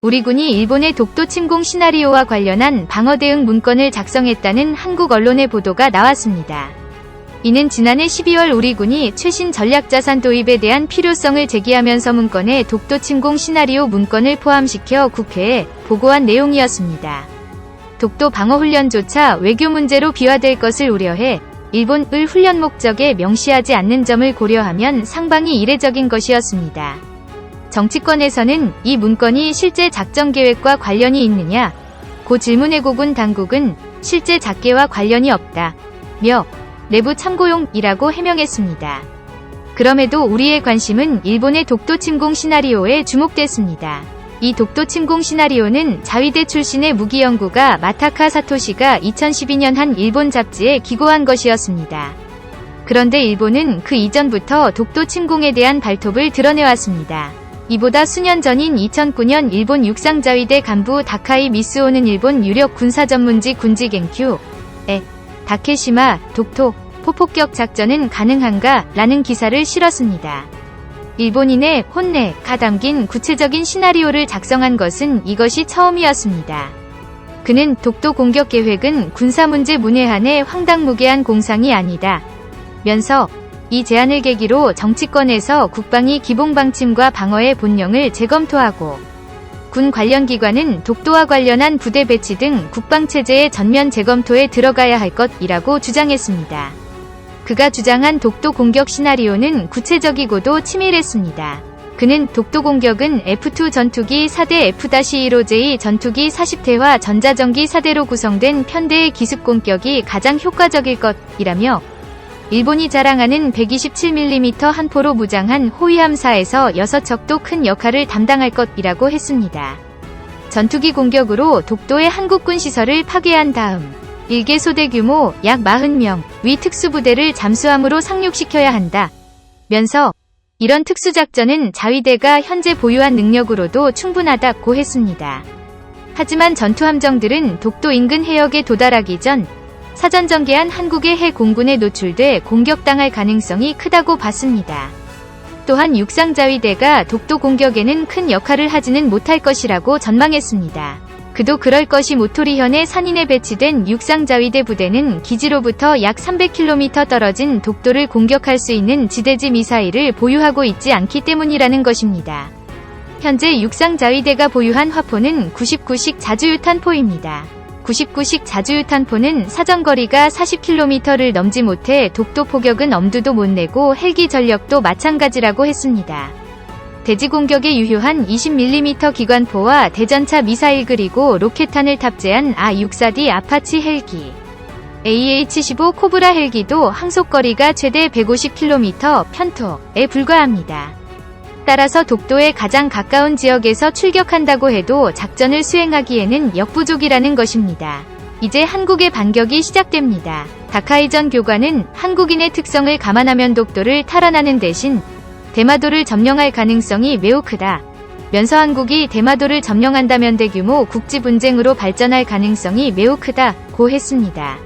우리 군이 일본의 독도 침공 시나리오와 관련한 방어 대응 문건을 작성했다는 한국 언론의 보도가 나왔습니다. 이는 지난해 12월 우리 군이 최신 전략자산 도입에 대한 필요성을 제기하면서 문건에 독도 침공 시나리오 문건을 포함시켜 국회에 보고한 내용이었습니다. 독도 방어훈련조차 외교 문제로 비화될 것을 우려해 일본을 훈련 목적에 명시하지 않는 점을 고려하면 상당히 이례적인 것이었습니다. 정치권에서는 이 문건이 실제 작전 계획과 관련이 있느냐? 고 질문에 고군 당국은 실제 작계와 관련이 없다며 내부 참고용이라고 해명했습니다. 그럼에도 우리의 관심은 일본의 독도 침공 시나리오에 주목됐습니다. 이 독도 침공 시나리오는 자위대 출신의 무기연구가 마타카 사토시가 2012년 한 일본 잡지에 기고한 것이었습니다. 그런데 일본은 그 이전부터 독도 침공에 대한 발톱을 드러내왔습니다. 이보다 수년 전인 2009년 일본 육상자위대 간부 다카이 미스오는 일본 유력 군사전문지 군지研究에 다케시마, 독토, 포폭격 작전은 가능한가? 라는 기사를 실었습니다. 일본인의 혼내가 담긴 구체적인 시나리오를 작성한 것은 이것이 처음이었습니다. 그는 독도 공격 계획은 군사문제 문외한의 황당무계한 공상이 아니다 면서 이 제안을 계기로 정치권에서 국방이 기본방침과 방어의 본령을 재검토하고 군 관련 기관은 독도와 관련한 부대 배치 등 국방체제의 전면 재검토에 들어가야 할 것이라고 주장했습니다. 그가 주장한 독도 공격 시나리오는 구체적이고도 치밀했습니다. 그는 독도 공격은 F2 전투기 4대 F-15J 전투기 40대와 전자전기 4대로 구성된 편대의 기습 공격이 가장 효과적일 것이라며 일본이 자랑하는 127mm 한 포로 무장한 호위함4에서 6척도 큰 역할을 담당할 것이라고 했습니다. 전투기 공격으로 독도의 한국군 시설을 파괴한 다음 일개 소대 규모 약 40명 위 특수부대를 잠수함으로 상륙시켜야 한다 면서 이런 특수작전은 자위대가 현재 보유한 능력으로도 충분하다고 했습니다. 하지만 전투함정들은 독도 인근 해역에 도달하기 전 사전 전개한 한국의 해 공군에 노출돼 공격당할 가능성이 크다고 봤습니다. 또한 육상자위대가 독도 공격에는 큰 역할을 하지는 못할 것이라고 전망했습니다. 그도 그럴 것이 모토리현의 산인에 배치된 육상자위대 부대는 기지로부터 약 300km 떨어진 독도를 공격할 수 있는 지대지 미사일을 보유하고 있지 않기 때문이라는 것입니다. 현재 육상자위대가 보유한 화포는 99식 자주유탄포입니다. 99식 자주유탄포는 사정거리가 40km를 넘지 못해 독도 포격은 엄두도 못 내고 헬기 전력도 마찬가지라고 했습니다. 대지 공격에 유효한 20mm 기관포와 대전차 미사일 그리고 로켓탄을 탑재한 아-64D 아파치 헬기, AH-15 코브라 헬기도 항속거리가 최대 150km 편토에 불과합니다. 따라서 독도에 가장 가까운 지역에서 출격한다고 해도 작전을 수행하기에는 역부족이라는 것입니다. 이제 한국의 반격이 시작됩니다. 다카이 전 교관은 한국인의 특성을 감안하면 독도를 탈환하는 대신 대마도를 점령할 가능성이 매우 크다 면서 한국이 대마도를 점령한다면 대규모 국지 분쟁으로 발전할 가능성이 매우 크다고 했습니다.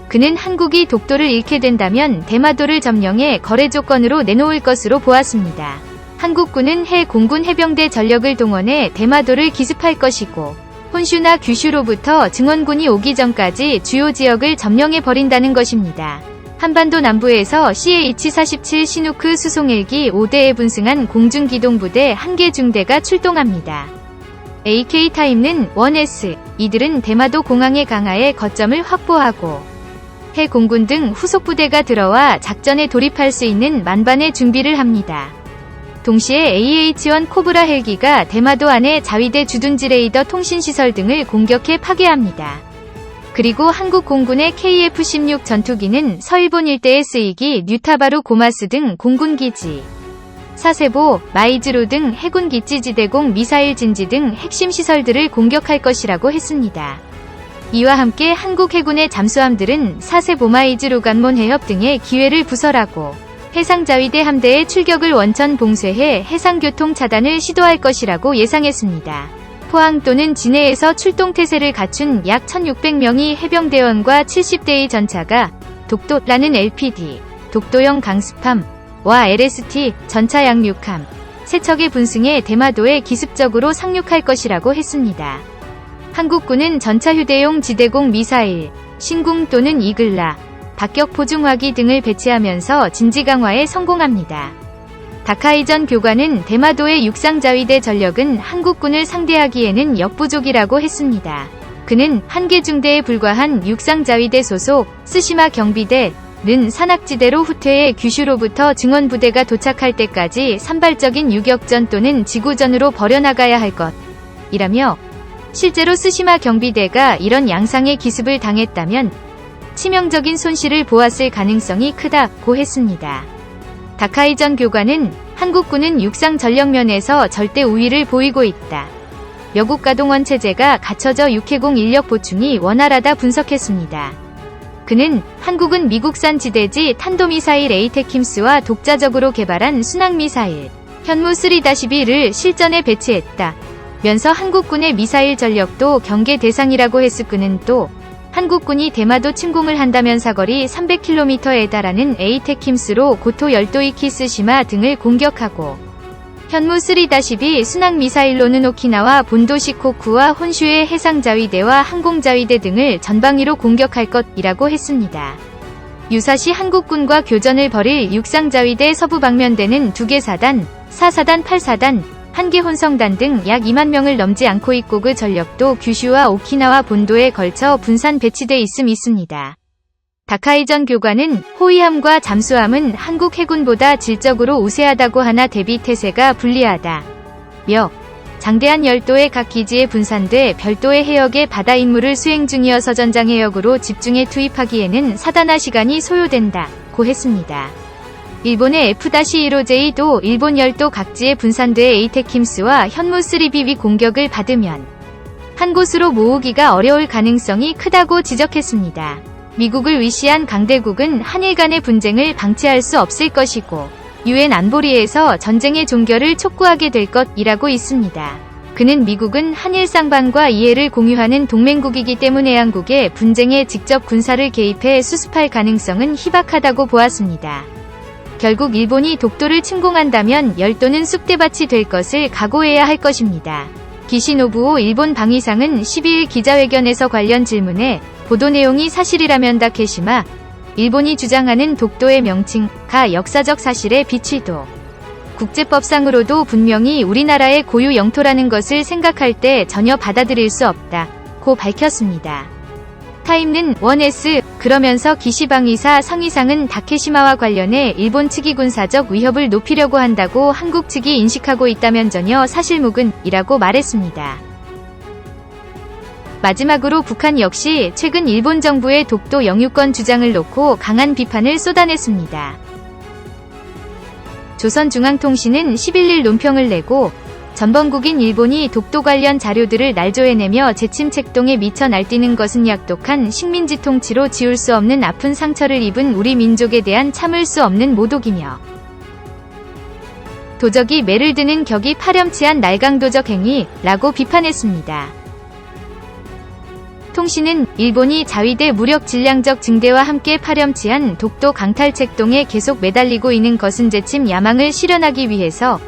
그는 한국이 독도를 잃게 된다면 대마도를 점령해 거래 조건으로 내놓을 것으로 보았습니다. 한국군은 해 공군 해병대 전력을 동원해 대마도를 기습할 것이고 혼슈나 규슈로부터 증원군이 오기 전까지 주요 지역을 점령해버린다는 것입니다. 한반도 남부에서 CH-47 시누크 수송헬기 5대에 분승한 공중기동부대 1개 중대가 출동합니다. AK타임는 1S, 이들은 대마도 공항의 강하에 거점을 확보하고 해 공군 등 후속부대가 들어와 작전에 돌입할 수 있는 만반의 준비를 합니다. 동시에 AH-1 코브라 헬기가 대마도 안에 자위대 주둔지 레이더 통신시설 등을 공격해 파괴합니다. 그리고 한국 공군의 KF-16 전투기는 서일본 일대에 쓰이기 뉴타바루 고마스 등 공군기지, 사세보, 마이즈로 등 해군 기지지대공 미사일 진지 등 핵심 시설들을 공격할 것이라고 했습니다. 이와 함께 한국 해군의 잠수함들은 사세보 마이즈로 간몬 해협 등의 기회를 부설하고 해상자위대 함대의 출격을 원천 봉쇄해 해상교통 차단을 시도할 것이라고 예상했습니다. 포항 또는 진해에서 출동태세를 갖춘 약 1600명의 해병대원과 70대의 전차가 독도라는 LPD, 독도형 강습함, 와 LST, 전차 양육함, 세척의 분승해 대마도에 기습적으로 상륙할 것이라고 했습니다. 한국군은 전차 휴대용 지대공 미사일, 신궁 또는 이글라, 박격 포중화기 등을 배치하면서 진지 강화에 성공합니다. 다카이전 교관은 대마도의 육상자위대 전력은 한국군을 상대하기에는 역부족이라고 했습니다. 그는 한 개 중대에 불과한 육상자위대 소속 스시마 경비대는 산악지대로 후퇴해 규슈로부터 증원부대가 도착할 때까지 산발적인 유격전 또는 지구전으로 벌여나가야 할 것이라며 실제로 스시마 경비대가 이런 양상의 기습을 당했다면 치명적인 손실을 보았을 가능성이 크다고 했습니다. 다카이전 교관은 한국군은 육상 전력면에서 절대 우위를 보이고 있다. 여국 가동원 체제가 갖춰져 육해공 인력 보충이 원활하다 분석했습니다. 그는 한국은 미국산 지대지 탄도미사일 에이테킴스와 독자적으로 개발한 순항미사일 현무 3-B를 실전에 배치했다. 면서 한국군의 미사일 전력도 경계 대상이라고 했으. 그는 또 한국군이 대마도 침공을 한다면 사거리 300km에 달하는 에이테킴스로 고토 열도이키 스시마 등을 공격하고 현무 3-B 순항미사일로는 오키나와 본도 시코쿠와 혼슈의 해상자위대와 항공자위대 등을 전방위로 공격할 것이라고 했습니다. 유사시 한국군과 교전을 벌일 육상자위대 서부방면대는 2개 사단, 4사단, 8사단, 1개 혼성단 등 약 2만 명을 넘지 않고 있고 그 전력도 규슈와 오키나와 본도에 걸쳐 분산 배치돼 있습니다. 다카이전 교관은 호위함과 잠수함은 한국 해군보다 질적으로 우세하다고 하나 대비 태세가 불리하다며 장대한 열도의 각 기지에 분산돼 별도의 해역의 바다 임무를 수행 중이어서 전장 해역으로 집중해 투입하기에는 사단화 시간이 소요된다고 했습니다. 일본의 F-15J도 일본 열도 각지에 분산돼 에이테킴스와 현무 3B 위 공격을 받으면 한 곳으로 모으기가 어려울 가능성이 크다고 지적했습니다. 미국을 위시한 강대국은 한일 간의 분쟁을 방치할 수 없을 것이고 유엔 안보리에서 전쟁의 종결을 촉구하게 될 것이라고 있습니다. 그는 미국은 한일 쌍방과 이해를 공유하는 동맹국이기 때문에 양국의 분쟁에 직접 군사를 개입해 수습할 가능성은 희박하다고 보았습니다. 결국 일본이 독도를 침공한다면 열도는 쑥대밭이 될 것을 각오해야 할 것입니다. 기시노부오 일본 방위상은 12일 기자회견에서 관련 질문에 보도 내용이 사실이라면 다케시마, 일본이 주장하는 독도의 명칭가 역사적 사실에 비치도 국제법상으로도 분명히 우리나라의 고유 영토라는 것을 생각할 때 전혀 받아들일 수 없다고 밝혔습니다. 타임는 1S 그러면서 기시방위사 상위상은 다케시마와 관련해 일본 측이 군사적 위협을 높이려고 한다고 한국 측이 인식하고 있다면 전혀 사실무근이라고 말했습니다. 마지막으로 북한 역시 최근 일본 정부의 독도 영유권 주장을 놓고 강한 비판을 쏟아냈습니다. 조선중앙통신은 11일 논평을 내고 전범국인 일본이 독도 관련 자료들을 날조해내며 재침 책동에 미쳐 날뛰는 것은 약독한 식민지 통치로 지울 수 없는 아픈 상처를 입은 우리 민족에 대한 참을 수 없는 모독이며 도적이 매를 드는 격이 파렴치한 날강도적 행위라고 비판했습니다. 통신은 일본이 자위대 무력 질량적 증대와 함께 파렴치한 독도 강탈 책동에 계속 매달리고 있는 것은 재침 야망을 실현하기 위해서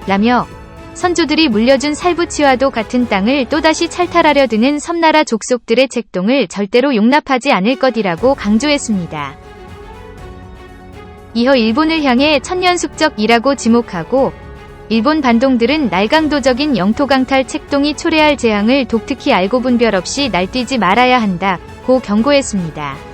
라며 선조들이 물려준 살부치와도 같은 땅을 또다시 찰탈하려 드는 섬나라 족속들의 책동을 절대로 용납하지 않을 것이라고 강조했습니다. 이어 일본을 향해 천년숙적이라고 지목하고 일본 반동들은 날강도적인 영토강탈 책동이 초래할 재앙을 독특히 알고 분별 없이 날뛰지 말아야 한다고 경고했습니다.